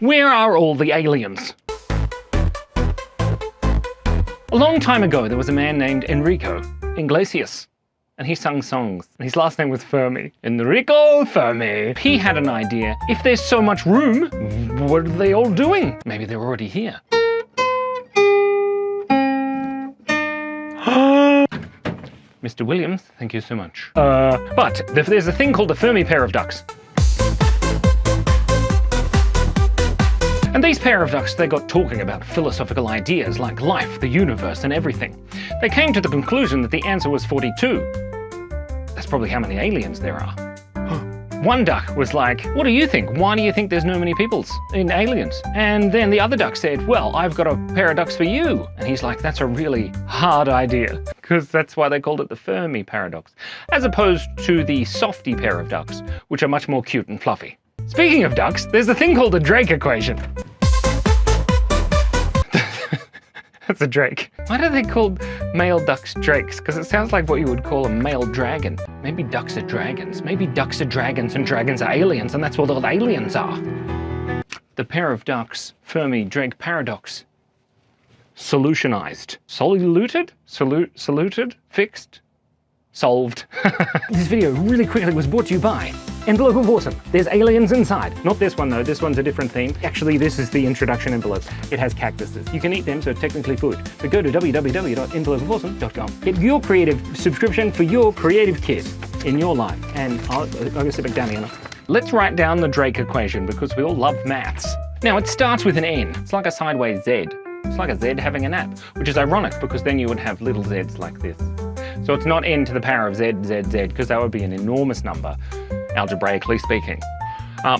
Where are all the aliens? A long time ago, there was a man named Enrico Iglesias, and he sung songs. And his last name was Fermi. Enrico Fermi. He had an idea. If there's so much room, what are they all doing? Maybe they're already here. Mr. Williams, thank you so much. But there's a thing called the Fermi pair of ducks. And these pair of ducks, they got talking about philosophical ideas like life, the universe, and everything. They came to the conclusion that the answer was 42. That's probably how many aliens there are. One duck was like, what do you think? Why do you think there's no many peoples in aliens? And then the other duck said, well, I've got a pair of ducks for you. And he's like, that's a really hard idea, because that's why they called it the Fermi paradox, as opposed to the softy pair of ducks, which are much more cute and fluffy. Speaking of ducks, there's a thing called the Drake equation. That's a drake. Why do they call male ducks drakes? Because it sounds like what you would call a male dragon. Maybe ducks are dragons. Maybe ducks are dragons and dragons are aliens, and that's what all aliens are. The pair of ducks, Fermi-Drake paradox. Solutionized. Soluted? Saluted? Fixed? Solved. This video really quickly was brought to you by Envelope of Awesome. There's aliens inside. Not this one though, this one's a different theme. Actually, this is the introduction envelope. It has cactuses. You can eat them, so it's technically food. But go to www.envelopeofawesome.com. Get your creative subscription for your creative kid in your life. And I'll go sit back down here now. Let's write down the Drake equation because we all love maths. Now it starts with an N. It's like a sideways Z. It's like a Z having a nap, which is ironic because then you would have little z's like this. So it's not n to the power of z, z, z, because that would be an enormous number, algebraically speaking.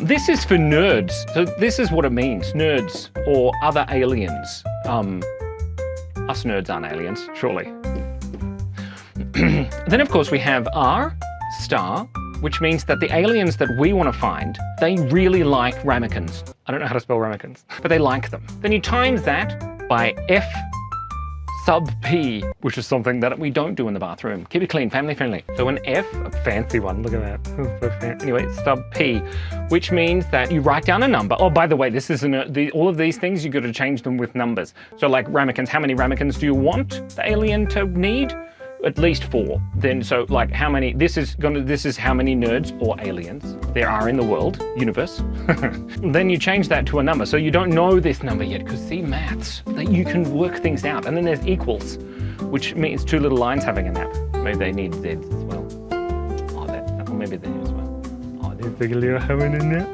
This is for nerds. So this is what it means, nerds or other aliens. Us nerds aren't aliens, surely. Then of course we have R star, which means that the aliens that we want to find, they really like ramekins. I don't know how to spell ramekins, but they like them. Then you times that by F sub P, which is something that we don't do in the bathroom. Keep it clean, family friendly. So an F, a fancy one, look at that. Anyway, it's sub P, which means that you write down a number. Oh, by the way, this is all of these things, you've got to change them with numbers. So like ramekins, how many ramekins do you want the alien to need? At least 4. Then so like how many, this is how many nerds or aliens there are in the world, universe. Then you change that to a number. So you don't know this number yet, because see, maths, that you can work things out. And then there's equals, which means 2 little lines having a nap. Maybe they need Z's as well. Or maybe they do as well. Oh, there's the little having a nap.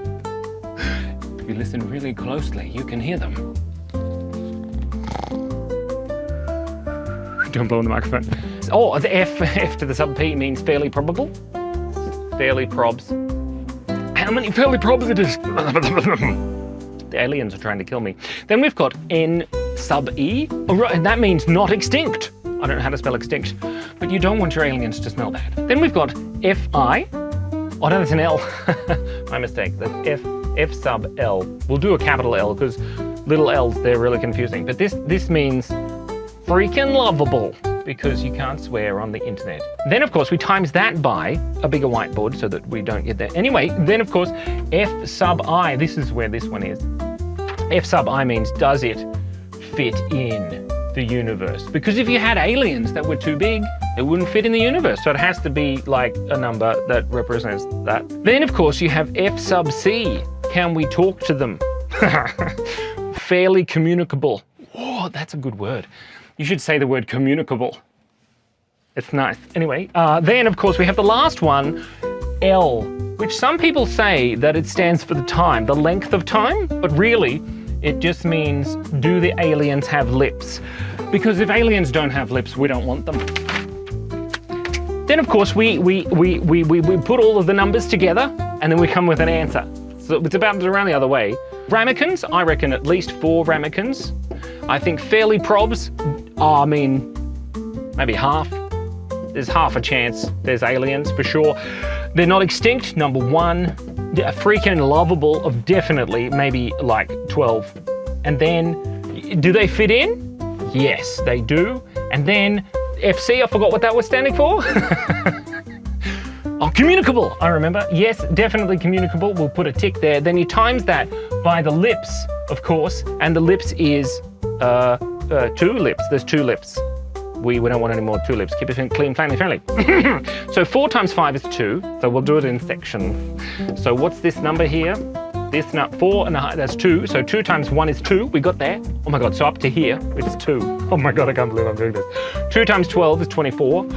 If you listen really closely, you can hear them. Don't blow in the microphone. Oh, the F to the sub P means fairly probable. Fairly probs. How many fairly probs it is? The aliens are trying to kill me. Then we've got N sub E. Oh, right, and that means not extinct. I don't know how to spell extinct, but you don't want your aliens to smell that. Then we've got FI. Oh no, that's an L. My mistake. That's F sub L. We'll do a capital L because little L's, they're really confusing. But this means freaking lovable, because you can't swear on the internet. Then of course we times that by a bigger whiteboard so that we don't get that. Anyway, then of course F sub I, this is where this one is. F sub I means does it fit in the universe? Because if you had aliens that were too big, it wouldn't fit in the universe. So it has to be like a number that represents that. Then of course you have F sub C. Can we talk to them? Fairly communicable. Oh, that's a good word. You should say the word communicable. It's nice. Anyway, then of course we have the last one, L, which some people say that it stands for the time, the length of time, but really it just means, do the aliens have lips? Because if aliens don't have lips, we don't want them. Then of course we put all of the numbers together and then we come with an answer. So it's about around the other way. Ramekins, I reckon at least 4 ramekins. I think fairly probs, I mean, maybe half. There's half a chance there's aliens for sure. They're not extinct, number 1. They're freaking lovable of definitely maybe like 12. And then, do they fit in? Yes, they do. And then FC, I forgot what that was standing for. Oh, communicable, I remember. Yes, definitely communicable. We'll put a tick there. Then you times that by the lips, of course, and the lips is 2 lips. There's 2 lips. We don't want any more 2 lips. Keep it clean, family friendly. So 4 times 5 is 2. So we'll do it in sections. So what's this number here? This 4.5, that's 2. So 2 times 1 is 2. We got there. Oh my God, so up to here, it's 2. Oh my God, I can't believe I'm doing this. 2 times 12 is 24.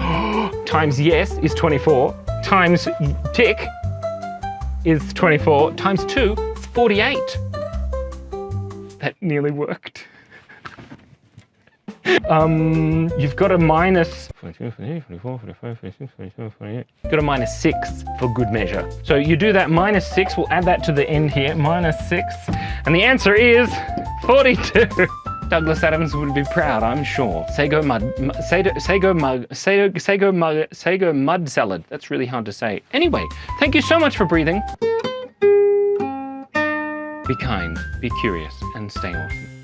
Times yes is 24. Times tick is 24. Times 2 is 48. That nearly worked. You've got a minus 42, 43, 44, 45, 46, 47, 48. You've got a minus 6 for good measure. So you do that minus 6, we'll add that to the end here, minus 6, and the answer is 42. Douglas Adams would be proud, I'm sure. Sago mud salad. That's really hard to say. Anyway, thank you so much for breathing. Be kind, be curious, and stay awesome.